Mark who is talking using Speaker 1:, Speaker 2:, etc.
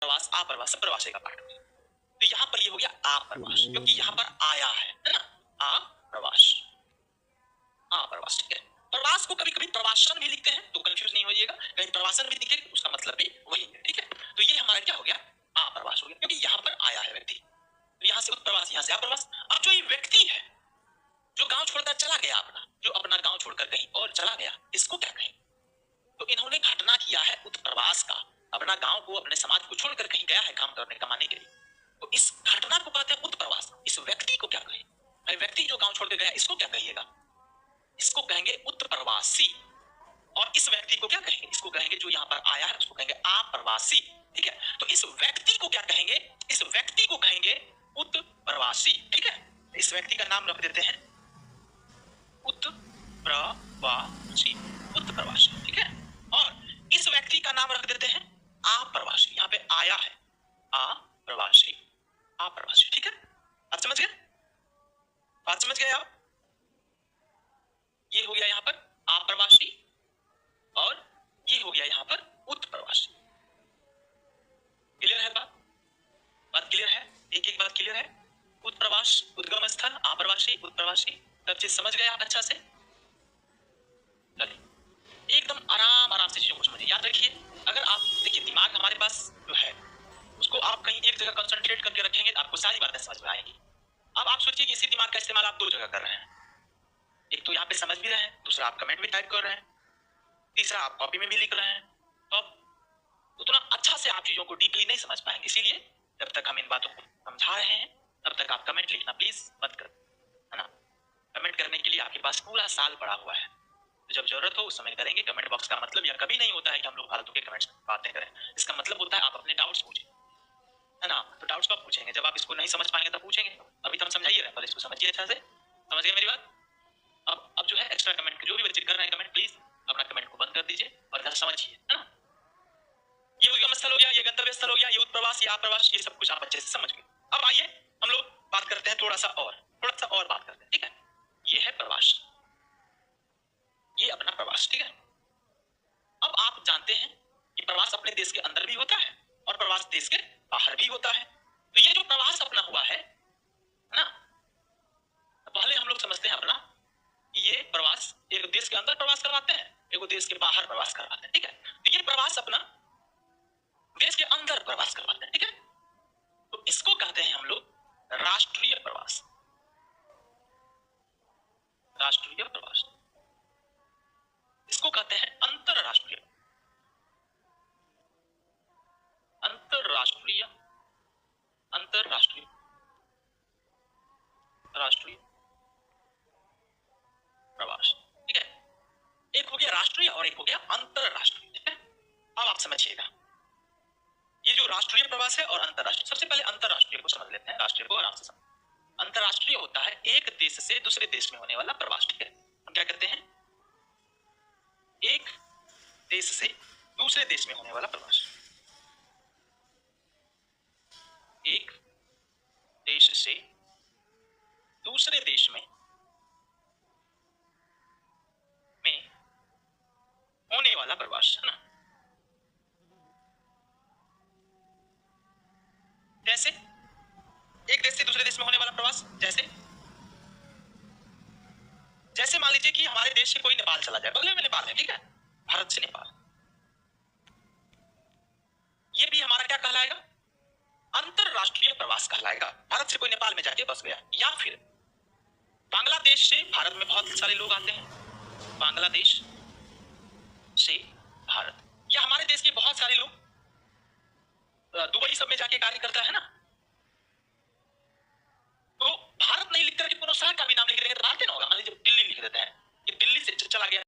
Speaker 1: प्रवास, आप्रवास सब प्रवासी का पार्ट हो गया। तो यहाँ पर ये हो गया आप्रवास, क्योंकि यहाँ पर आया है ना, आप्रवास, आप्रवास। ठीक है, प्रवास को कभी कभी प्रवासन भी लिखते हैं, तो कंफ्यूज नहीं होइएगा, कहीं प्रवासन भी दिखे उसका मतलब भी वही है। ठीक है, तो ये हमारा क्या हो गया, आप्रवास हो गया, क्योंकि यहाँ पर आया है व्यक्ति। तो यहाँ से उत्प्रवास, यहाँ से आप्रवास। अब जो ये व्यक्ति है जो गांव छोड़कर चला गया अपना, जो अपना गांव छोड़कर कहीं और चला गया, इसको क्या कहें? तो इन्होंने घटना किया है उत्प्रवास का, अपना गांव को, अपने समाज को छोड़कर कहीं गया है काम करने कमाने के लिए, तो इस घटना को कहते हैं उत्प्रवास। इस व्यक्ति को क्या कहें? भाई व्यक्ति जो गांव छोड़कर गया इसको क्या कहिएगा? इसको कहेंगे उत्प्रवासी। और इस व्यक्ति को क्या कहेंगे? इसको कहेंगे जो यहाँ पर आया है उसको कहेंगे आप्रवासी। ठीक है, तो इस व्यक्ति को क्या कहेंगे? इस व्यक्ति को कहेंगे उत्प्रवासी। ठीक है, इस व्यक्ति का नाम रख देते हैं उत्प्रवासी, उत्प्रवासी। ठीक है, और इस व्यक्ति का नाम रख देते हैं आप्रवासी। यहाँ पे आया है आप्रवासी, आप्रवासी। ठीक है, आप समझ गए? बात समझ गए आप? ये हो गया यहाँ पर आप्रवासी और ये हो गया यहाँ पर उत्प्रवासी। क्लियर है बात? बात क्लियर है? एक एक बात क्लियर है? उत्प्रवास उद्गम स्थल, आप्रवासी उत्प्रवासी, सब चीज समझ गए आप अच्छा से? चलिए एकदम आराम आराम से चीजों को समझिए। याद रखिए, अगर आप देखिए दिमाग हमारे पास जो है उसको आप कहीं एक जगह कंसंट्रेट करके रखेंगे तो आपको सारी बातें समझ में आएंगी। अब आप सोचिए कि इसी दिमाग का इस्तेमाल आप दो जगह कर रहे हैं, एक तो यहाँ पे समझ भी रहे हैं, दूसरा आप कमेंट भी टाइप कर रहे हैं, तीसरा आप कॉपी में भी लिख रहे हैं। तो उतना अच्छा से आप चीजों को डीपली नहीं समझ पाएंगे, इसीलिए जब तक हम इन बातों को समझा रहे हैं तब तक आप कमेंट लिखना प्लीज मत कर, है ना। कमेंट करने के लिए आपके पास पूरा साल पड़ा हुआ है, तो जब जरूरत हो उस समय करेंगे। कमेंट बॉक्स का मतलब यह कभी नहीं होता है कि हम लोग फालतू के कमेंट्स बातें करें, इसका मतलब होता है आप अपने डाउट्स पूछें, है ना। तो डाउट्स कब पूछेंगे? जब आप इसको नहीं समझ पाएंगे तब पूछेंगे। अभी तो हम समझाइए रहे, पहले इसको समझिए अच्छा से। समझ गए मेरी बात? अब जो है एक्स्ट्रा कमेंट जो भी बच्चे कर रहे हैं कमेंट, प्लीज अपना कमेंट को बंद कर दीजिए और जरा समझिए, है ना। ये उद्गम स्थल हो गया, ये गंतव्य स्थल हो गया, ये उत्प्रवास, ये आप्रवास, ये सब कुछ आप अच्छे से समझ गए। अब आइए हम लोग बात करते हैं थोड़ा सा और बात करते हैं। ठीक है, ये है प्रवास, ये अपना प्रवास। ठीक है, अब आप जानते हैं कि प्रवास अपने देश के अंदर भी होता है और प्रवास देश के बाहर भी होता है। तो ये जो प्रवास अपना हुआ है ना, पहले हम लोग समझते हैं अपना ये प्रवास एक देश के अंदर प्रवास करवाते हैं, एक देश के बाहर प्रवास करवाते हैं। ठीक है, तो ये प्रवास अपना देश के अंदर प्रवास करवाते हैं। ठीक है, तो इसको कहते हैं हम लोग राष्ट्रीय प्रवास, राष्ट्रीय प्रवास। इसको कहते हैं अंतरराष्ट्रीय, अंतरराष्ट्रीय, अंतरराष्ट्रीय, राष्ट्रीय प्रवास। ठीक है, एक हो गया राष्ट्रीय और एक हो गया अंतरराष्ट्रीय। ठीक है, अब आप समझिएगा ये जो राष्ट्रीय प्रवास है और अंतरराष्ट्रीय, सबसे पहले अंतरराष्ट्रीय को समझ लेते हैं, राष्ट्रीय को आराम से समझ। अंतरराष्ट्रीय होता है एक देश से दूसरे देश में होने वाला प्रवास। ठीक है, हम क्या कहते हैं? एक देश से दूसरे देश में होने वाला प्रवास, एक देश से दूसरे देश में होने वाला प्रवास, है ना। जैसे एक देश से दूसरे देश में होने वाला प्रवास, जैसे मान लीजिए कि हमारे देश से कोई नेपाल चला जाए, बगल में नेपाल है, ठीक है, भारत से नेपाल, ये भी हमारा क्या कहलाएगा? अंतरराष्ट्रीय प्रवास कहलाएगा। भारत से कोई नेपाल में जाके बस गया, या फिर बांग्लादेश से भारत में बहुत सारे लोग आते हैं, बांग्लादेश से भारत, या हमारे देश के बहुत सारे लोग दुबई सब में जाके कार्य करता है ना,